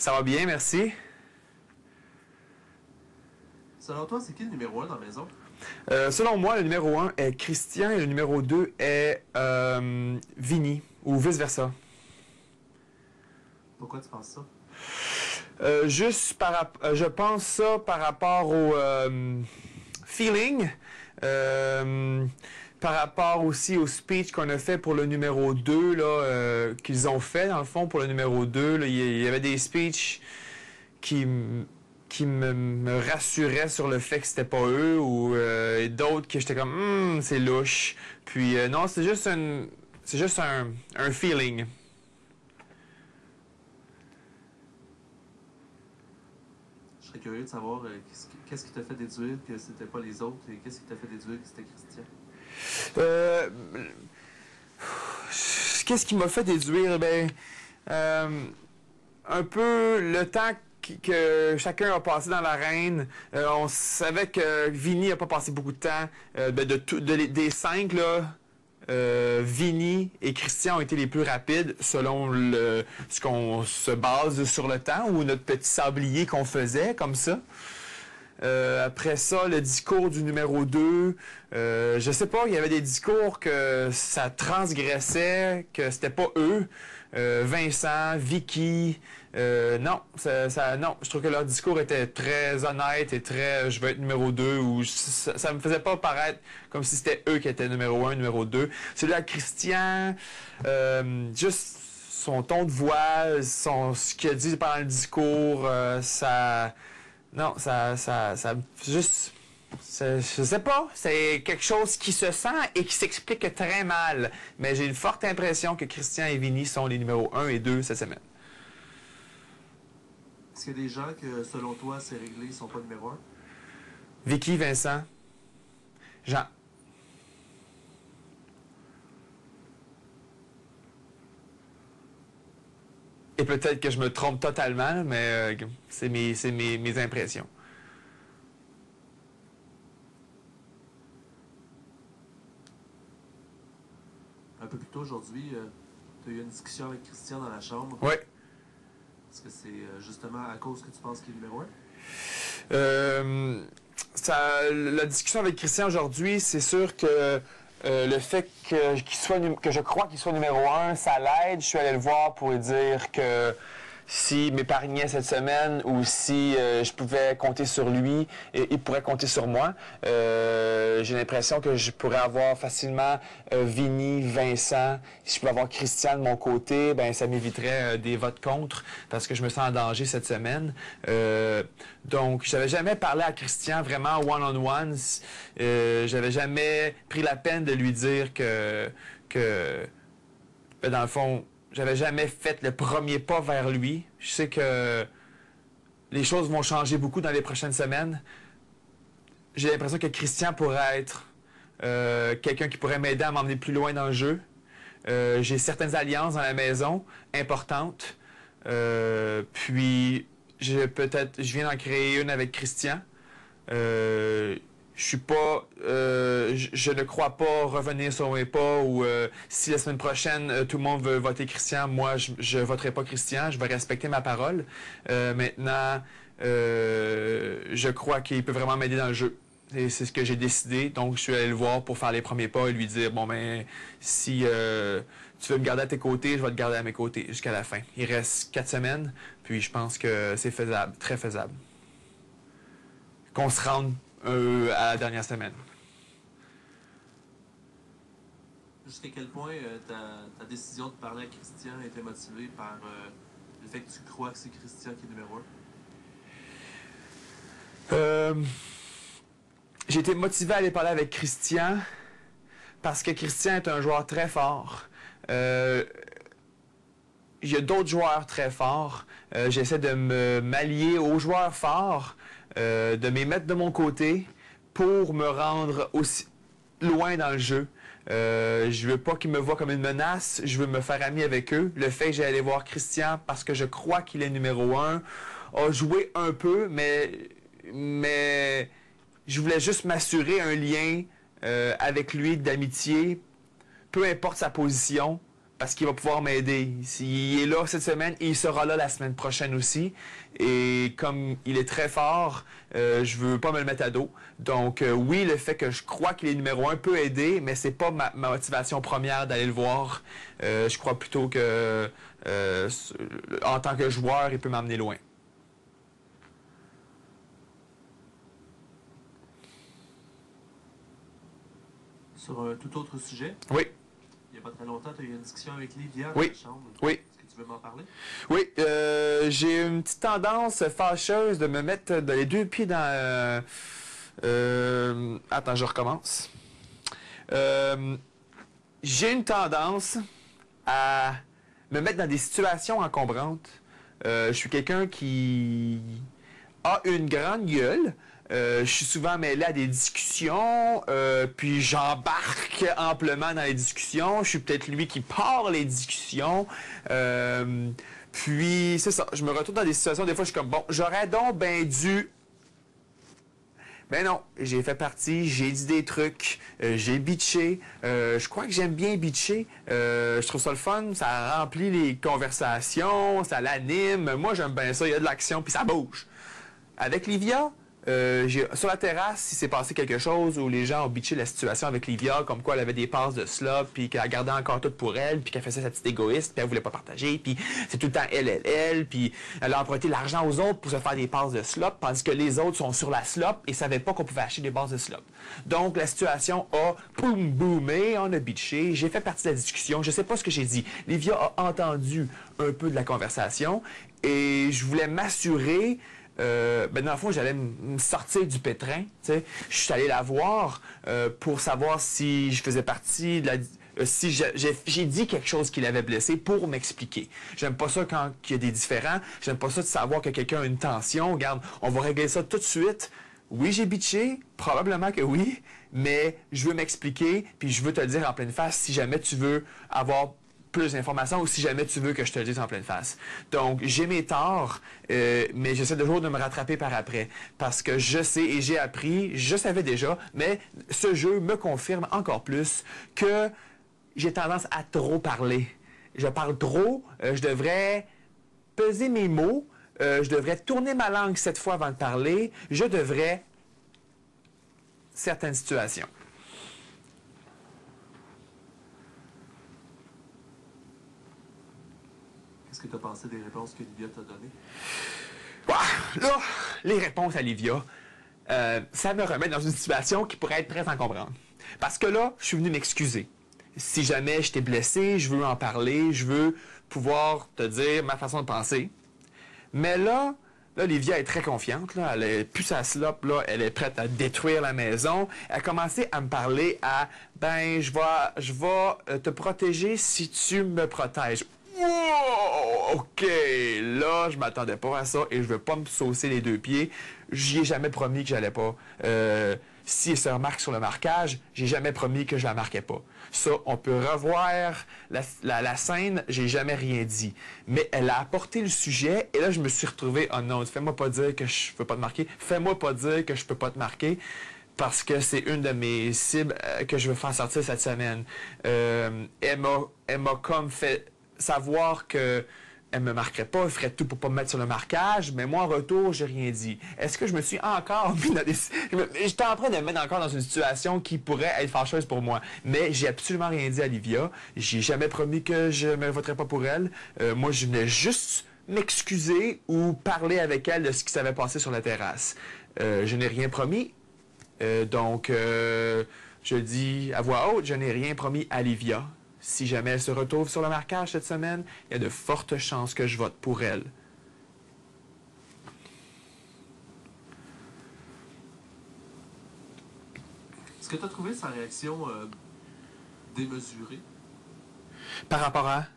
Ça va bien, merci. Selon toi, c'est qui le numéro 1 dans la maison? Selon moi, le numéro 1 est Christian et le numéro 2 est Vinny, ou vice-versa. Pourquoi tu penses ça? Je pense ça par rapport au feeling, par rapport aussi au speech qu'on a fait pour le numéro 2, là, qu'ils ont fait, dans le fond, pour le numéro 2. Là, il y avait des speeches qui me rassuraient sur le fait que c'était pas eux, ou d'autres que j'étais comme c'est louche. Puis non, c'est juste un feeling. Je serais curieux de savoir qu'est-ce qui t'a fait déduire que c'était pas les autres et qu'est-ce qui t'a fait déduire que c'était Christian? Qu'est-ce qui m'a fait déduire? Un peu le temps que chacun a passé dans l'arène. On savait que Vinny n'a pas passé beaucoup de temps. Des 5, là, Vinny et Christian ont été les plus rapides selon ce qu'on se base sur le temps ou notre petit sablier qu'on faisait comme ça. Après ça, le discours du numéro 2, je sais pas, il y avait des discours que ça transgressait, que c'était pas eux. Vincent, Vicky, non, non, je trouve que leur discours était très honnête et très je veux être numéro 2 ou ça me faisait pas paraître comme si c'était eux qui étaient numéro 1, numéro 2. Celui à Christian, juste son ton de voix, ce qu'il a dit pendant le discours, non, juste, je sais pas, c'est quelque chose qui se sent et qui s'explique très mal. Mais j'ai une forte impression que Christian et Vinny sont les numéros 1 et 2 cette semaine. Est-ce qu'il y a des gens que, selon toi, c'est réglé, ils sont pas numéro 1? Vicky, Vincent, Jean. Et peut-être que je me trompe totalement, mais c'est mes impressions. Un peu plus tôt aujourd'hui, tu as eu une discussion avec Christian dans la chambre. Oui. Est-ce que c'est justement à cause que tu penses qu'il est numéro 1? La discussion avec Christian aujourd'hui, c'est sûr que le fait que je crois qu'il soit numéro 1, ça l'aide. Je suis allé le voir pour lui dire que s'il m'épargnait cette semaine ou si je pouvais compter sur lui, il pourrait compter sur moi. J'ai l'impression que je pourrais avoir facilement Vinny, Vincent. Si je pouvais avoir Christian de mon côté, ben ça m'éviterait des votes contre parce que je me sens en danger cette semaine. Donc, j'avais jamais parlé à Christian vraiment one-on-one. J'avais jamais pris la peine de lui dire que dans le fond, j'avais jamais fait le premier pas vers lui. Je sais que les choses vont changer beaucoup dans les prochaines semaines. J'ai l'impression que Christian pourrait être quelqu'un qui pourrait m'aider à m'emmener plus loin dans le jeu. J'ai certaines alliances dans la maison importantes. Puis je viens d'en créer une avec Christian. Je ne crois pas revenir sur mes pas ou si la semaine prochaine tout le monde veut voter Christian, moi je voterai pas Christian, je vais respecter ma parole. Maintenant, je crois qu'il peut vraiment m'aider dans le jeu. Et c'est ce que j'ai décidé, donc je suis allé le voir pour faire les premiers pas et lui dire bon ben si tu veux me garder à tes côtés, je vais te garder à mes côtés jusqu'à la fin. Il reste 4 semaines, puis je pense que c'est faisable, très faisable. Qu'on se rende à la dernière semaine. Jusqu'à quel point ta décision de parler à Christian a été motivée par le fait que tu crois que c'est Christian qui est numéro 1? J'ai été motivé à aller parler avec Christian parce que Christian est un joueur très fort. Il y a d'autres joueurs très forts. J'essaie de m'allier aux joueurs forts, de me mettre de mon côté pour me rendre aussi loin dans le jeu. Je veux pas qu'ils me voient comme une menace. Je veux me faire ami avec eux. Le fait que j'ai allé voir Christian parce que je crois qu'il est numéro 1 a joué un peu, mais je voulais juste m'assurer un lien avec lui d'amitié, peu importe sa position, parce qu'il va pouvoir m'aider. S'il est là cette semaine, il sera là la semaine prochaine aussi. Et comme il est très fort, je veux pas me le mettre à dos. Donc oui, le fait que je crois qu'il est numéro 1 peut aider, mais c'est pas ma motivation première d'aller le voir. Je crois plutôt que en tant que joueur, il peut m'amener loin. Sur un tout autre sujet, Oui, il n'y a pas très longtemps, tu as eu une discussion avec Livia dans Oui. la chambre. oui. Est-ce que tu veux m'en parler? Oui, j'ai une petite tendance fâcheuse de me mettre les deux pieds dans... attends, je recommence. J'ai une tendance à me mettre dans des situations encombrantes. Je suis quelqu'un qui a une grande gueule. Je suis souvent mêlé à des discussions, puis j'embarque amplement dans les discussions. Je suis peut-être lui qui part les discussions. Puis c'est ça, je me retrouve dans des situations, des fois je suis comme, bon, j'aurais donc ben dû... Ben non, j'ai fait partie, j'ai dit des trucs, j'ai bitché. Je crois que j'aime bien bitcher. Je trouve ça le fun, ça remplit les conversations, ça l'anime. Moi, j'aime bien ça, il y a de l'action, puis ça bouge. Avec Livia, sur la terrasse, il s'est passé quelque chose où les gens ont bitché la situation avec Livia, comme quoi elle avait des passes de slop, puis qu'elle gardait encore tout pour elle, puis qu'elle faisait sa petite égoïste, puis elle voulait pas partager, puis c'est tout le temps elle, puis elle a emprunté l'argent aux autres pour se faire des passes de slop, tandis que les autres sont sur la slop et savaient pas qu'on pouvait acheter des passes de slop. Donc la situation a boomé, on a bitché, j'ai fait partie de la discussion, je sais pas ce que j'ai dit. Livia a entendu un peu de la conversation et je voulais m'assurer dans le fond, j'allais me sortir du pétrin. Je suis allé la voir pour savoir si je faisais partie de la... si j'ai dit quelque chose qui l'avait blessé pour m'expliquer. J'aime pas ça quand il y a des différends. J'aime pas ça de savoir que quelqu'un a une tension. Regarde, on va régler ça tout de suite. Oui, j'ai bitché, probablement que oui, mais je veux m'expliquer, puis je veux te le dire en pleine face si jamais tu veux avoir plus d'informations ou si jamais tu veux que je te le dise en pleine face. Donc, j'ai mes torts, mais j'essaie toujours de me rattraper par après. Parce que je sais et j'ai appris, je savais déjà, mais ce jeu me confirme encore plus que j'ai tendance à trop parler. Je parle trop, je devrais peser mes mots, je devrais tourner ma langue 7 fois avant de parler, je devrais certaines situations. Qu'est-ce que tu as pensé des réponses que Livia t'a données? Là, les réponses à Livia, ça me remet dans une situation qui pourrait être très encombrante. Parce que là, je suis venu m'excuser. Si jamais je t'ai blessé, je veux en parler, je veux pouvoir te dire ma façon de penser. Mais là, Livia est très confiante. Là, elle est plus sa slop, là, elle est prête à détruire la maison. Elle a commencé à me parler à « Ben, je vais te protéger si tu me protèges. » Wow! OK, là, je m'attendais pas à ça et je veux pas me saucer les deux pieds. J'y ai jamais promis que j'allais pas. Si elle se remarque sur le marquage, j'ai jamais promis que je la marquais pas. Ça, on peut revoir la scène, j'ai jamais rien dit. Mais elle a apporté le sujet et là, je me suis retrouvé, oh non, fais-moi pas dire que je peux pas te marquer. Fais-moi pas dire que je peux pas te marquer. Parce que c'est une de mes cibles que je veux faire sortir cette semaine. Elle m'a comme fait savoir que elle me marquerait pas, elle ferait tout pour pas me mettre sur le marquage, mais moi en retour, j'ai rien dit. Est-ce que je me suis encore mis dans des... J'étais en train de me mettre encore dans une situation qui pourrait être fâcheuse pour moi, mais j'ai absolument rien dit à Livia. J'ai jamais promis que je me voterais pas pour elle. Moi, je venais juste m'excuser ou parler avec elle de ce qui s'avait passé sur la terrasse. Je n'ai rien promis, donc je dis à voix haute, je n'ai rien promis à Livia. Si jamais elle se retrouve sur le marquage cette semaine, il y a de fortes chances que je vote pour elle. Est-ce que tu as trouvé sa réaction démesurée? Par rapport à...